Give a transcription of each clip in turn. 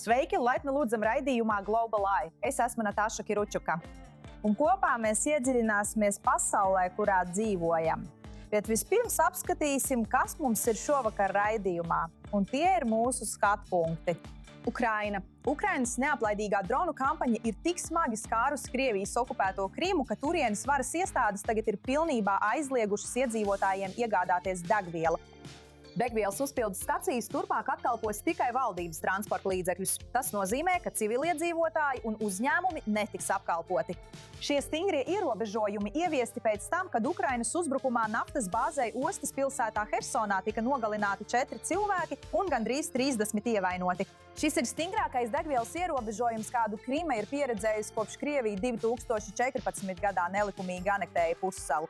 Sveiki, laipni lūdzam raidījumā Global Eye. Es esmu Natāša Kiručuka. Un kopā mēs iedziļināsimies pasaulē, kurā dzīvojam. Bet vispirms apskatīsim, kas mums ir šovakar raidījumā. Un tie ir mūsu skatpunkti. Ukraina. Ukrainas neaplaidīgā dronu kampaņa ir tik smagi skārusi Krievijas okupēto Krimu, ka turienes varas iestādes tagad ir pilnībā aizliegušas iedzīvotājiem iegādāties degvielu. Degvielas uzpildes stacijas turpmāk apkalpos tikai valdības transporta līdzekļus. Tas nozīmē, ka civiliedzīvotāji un uzņēmumi netiks apkalpoti. Šie stingrie ierobežojumi ieviesti pēc tam, kad Ukrainas uzbrukumā naftas bāzei ostas pilsētā Hersonā tika nogalināti 4 cilvēki un gandrīz 30 ievainoti. Šis ir stingrākais degvielas ierobežojums, kādu Krima ir pieredzējusi kopš Krievija 2014. gadā nelikumīgi anektēja pussalu.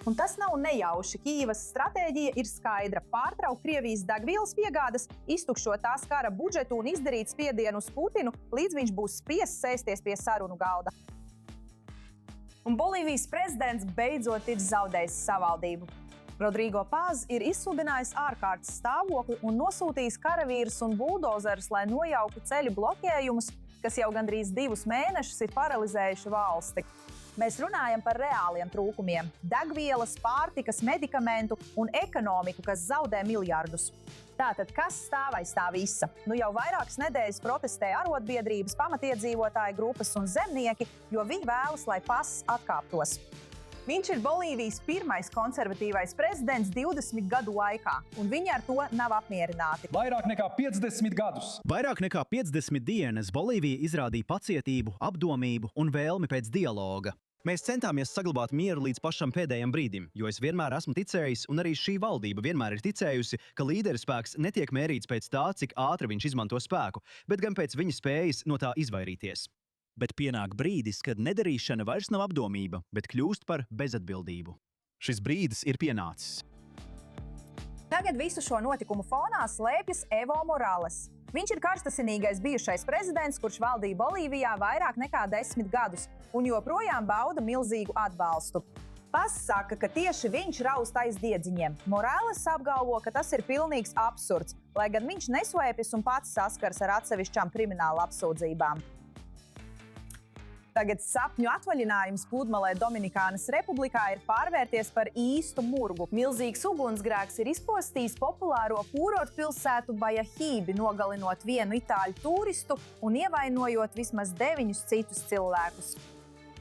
Un tas nav nejauši. Kijivas stratēģija ir skaidra – pārtraukt Krievijas degvielas piegādes, iztukšot tās kara budžetu un izdarīt spiedienu uz Putinu, līdz viņš būs spiests sēsties pie sarunu galda. Un Bolīvijas prezidents beidzot ir zaudējis savaldību. Rodrigo Paz ir izsludinājis ārkārtas stāvokli un nosūtījis karavīrus un buldozerus, lai nojauktu ceļu bloķējumus, kas jau gandrīz 2 mēnešus ir paralizējuši valsti. Mēs runājam par reāliem trūkumiem – degvielas, pārtikas, medikamentu un ekonomiku, kas zaudē miljardus. Tātad, kas stāv aiz tā visa? Jau vairākas nedēļas protestē arotbiedrības, pamatiedzīvotāju grupas un zemnieki, jo viņi vēlas, lai Paz atkāptos. Viņš ir Bolīvijas pirmais konservatīvais prezidents 20 gadu laikā, un viņi ar to nav apmierināti. Vairāk nekā 50 gadus. Vairāk nekā 50 dienas Bolīvija izrādīja pacietību, apdomību un vēlmi pēc dialoga. Mēs centāmies saglabāt mieru līdz pašam pēdējam brīdim, jo es vienmēr esmu ticējis, un arī šī valdība vienmēr ir ticējusi, ka līderspēks netiek mērīts pēc tā, cik ātri viņš izmanto spēku, bet gan pēc viņa spējas no tā izvairīties. Bet pienāk brīdis, kad nedarīšana vairs nav apdomība, bet kļūst par bezatbildību. Šis brīdis ir pienācis. Tagad visu šo notikumu fonā slēpjas Evo Morales. Viņš ir karstasinīgais bijušais prezidents, kurš valdīja Bolīvijā vairāk nekā 10 gadus un joprojām bauda milzīgu atbalstu. Paz saka, ka tieši viņš raust aiz diedziņiem. Morales apgalvo, ka tas ir pilnīgs absurds, lai gan viņš neslēpjas un pats saskars ar atsevišķām krimināla apsūdzībām. Tagad sapņu atvaļinājums pludmalē Dominikānas Republikā ir pārvērties par īstu murgu. Milzīgs ugunsgrēks ir izpostījis populāro kūrortpilsētu Bajahībi, nogalinot vienu itāļu turistu un ievainojot vismaz 9 citus cilvēkus.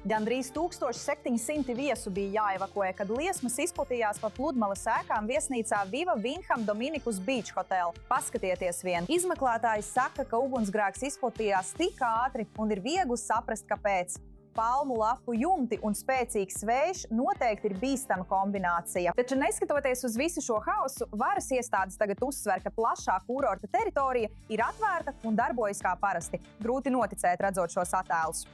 Gandrīz 1700 viesu bija jāevakuē, kad liesmas izplatījās pa pludmales ēkām viesnīcā Viva Vinham Dominikus Beach Hotel. Paskatieties vien. Izmeklētāji saka, ka ugunsgrēks izplatījās tik ātri un ir viegli saprast, kāpēc. Palmu lapu jumti un spēcīgs vējš noteikti ir bīstama kombinācija. Taču neskatoties uz visu šo hausu, varas iestādes tagad uzsver, ka plašā kūrorta teritorija ir atvērta un darbojas kā parasti. Grūti noticēt, redzot šos attēlus.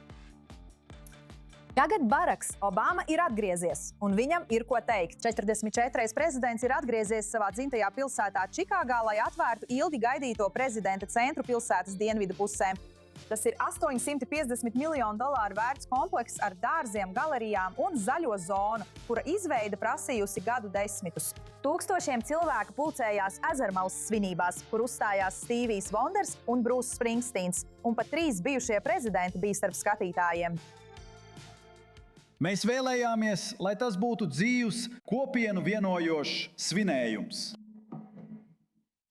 Tagad Baraks Obama ir atgriezies, un viņam ir ko teikt. 44. prezidents ir atgriezies savā dzimtajā pilsētā Čikāgā, lai atvērtu ilgi gaidīto prezidenta centru pilsētas dienvidu pusē. Tas ir $850 miljonu vērts komplekss ar dārziem, galerijām un zaļo zonu, kura izveide prasījusi gadu desmitus. Tūkstošiem cilvēku pulcējās Ezermalas svinībās, kur uzstājās Stīvijs Vonders un Bruce Springsteens, un pat 3 bijušie prezidenti bija starp skatītājiem. Mēs vēlējāmies, lai tas būtu dzīvs, kopienu vienojošs svinējums.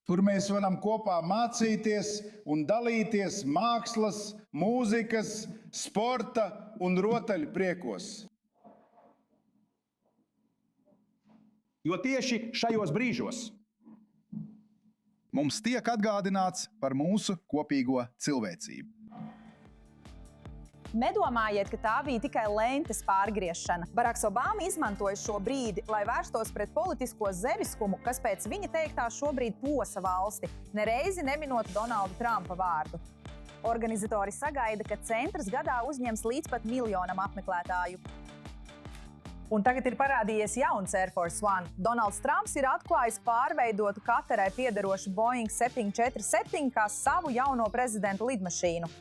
Kur mēs varam kopā mācīties un dalīties mākslas, mūzikas, sporta un rotaļu priekos. Jo tieši šajos brīžos mums tiek atgādināts par mūsu kopīgo cilvēcību. Nedomājiet, ka tā bija tikai lentes pārgriešana. Baraks Obama izmantoja šo brīdi, lai vērstos pret politisko zeviskumu, kas pēc viņa teiktā šobrīd plosa valsti, nereizi neminot Donalda Trumpa vārdu. Organizatori sagaida, ka centrs gadā uzņems līdz pat 1 miljonam apmeklētāju. Un tagad ir parādījies jauns Air Force One. Donalds Trumps ir atklājis pārveidotu Katarai piederošu Boeing 747 kā savu jauno prezidenta lidmašīnu.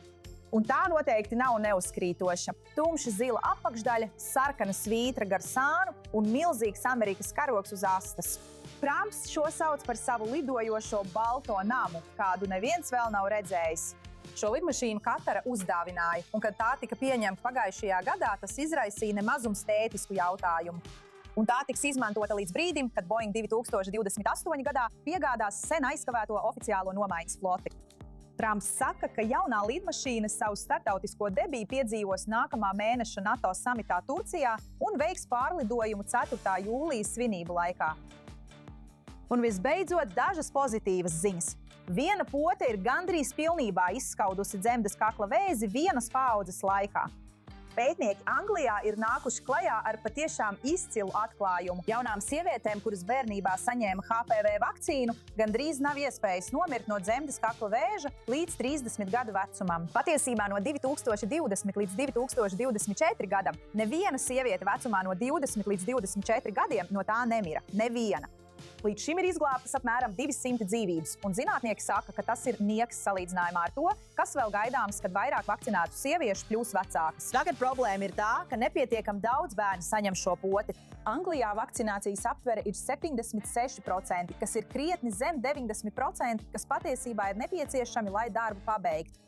Un tā noteikti nav neuzkrītoša. Tumša zila apakšdaļa, sarkana svītra gar sānu un milzīgs Amerikas karogs uz astes. Trumps šo sauc par savu lidojošo balto namu, kādu neviens vēl nav redzējis. Šo lidmašīnu Katara uzdāvināja, un kad tā tika pieņemta pagājušajā gadā, tas izraisīja nemazums tētisku jautājumu. Un tā tiks izmantota līdz brīdim, kad Boeing 2028. gadā piegādās sen aizkavēto oficiālo nomaiņas floti. Trumps saka, ka jaunā lidmašīna savu starptautisko debiju piedzīvos nākamā mēneša NATO samitā Turcijā un veiks pārlidojumu 4. jūlijas svinību laikā. Un visbeidzot, dažas pozitīvas ziņas. Viena pote ir gandrīz pilnībā izskaudusi dzemdes kakla vēzi vienas paaudzes laikā. Pētnieki Anglijā ir nākuši klajā ar patiešām izcilu atklājumu. Jaunām sievietēm, kuras bērnībā saņēma HPV vakcīnu, gandrīz nav iespējas nomirt no dzemdes kakla vēža līdz 30 gadu vecumam. Patiesībā no 2020 līdz 2024 gadam neviena sieviete vecumā no 20 līdz 24 gadiem no tā nemira. Neviena. Līdz šim ir izglābtas apmēram 200 dzīvības, un zinātnieki saka, ka tas ir nieks salīdzinājumā ar to, kas vēl gaidāms, kad vairāk vakcinētu sieviešu kļūs vecākas. Tagad problēma ir tā, ka nepietiekami daudz bērnu saņem šo poti. Anglijā vakcinācijas aptvere ir 76%, kas ir krietni zem 90%, kas patiesībā ir nepieciešami, lai darbu pabeigtu.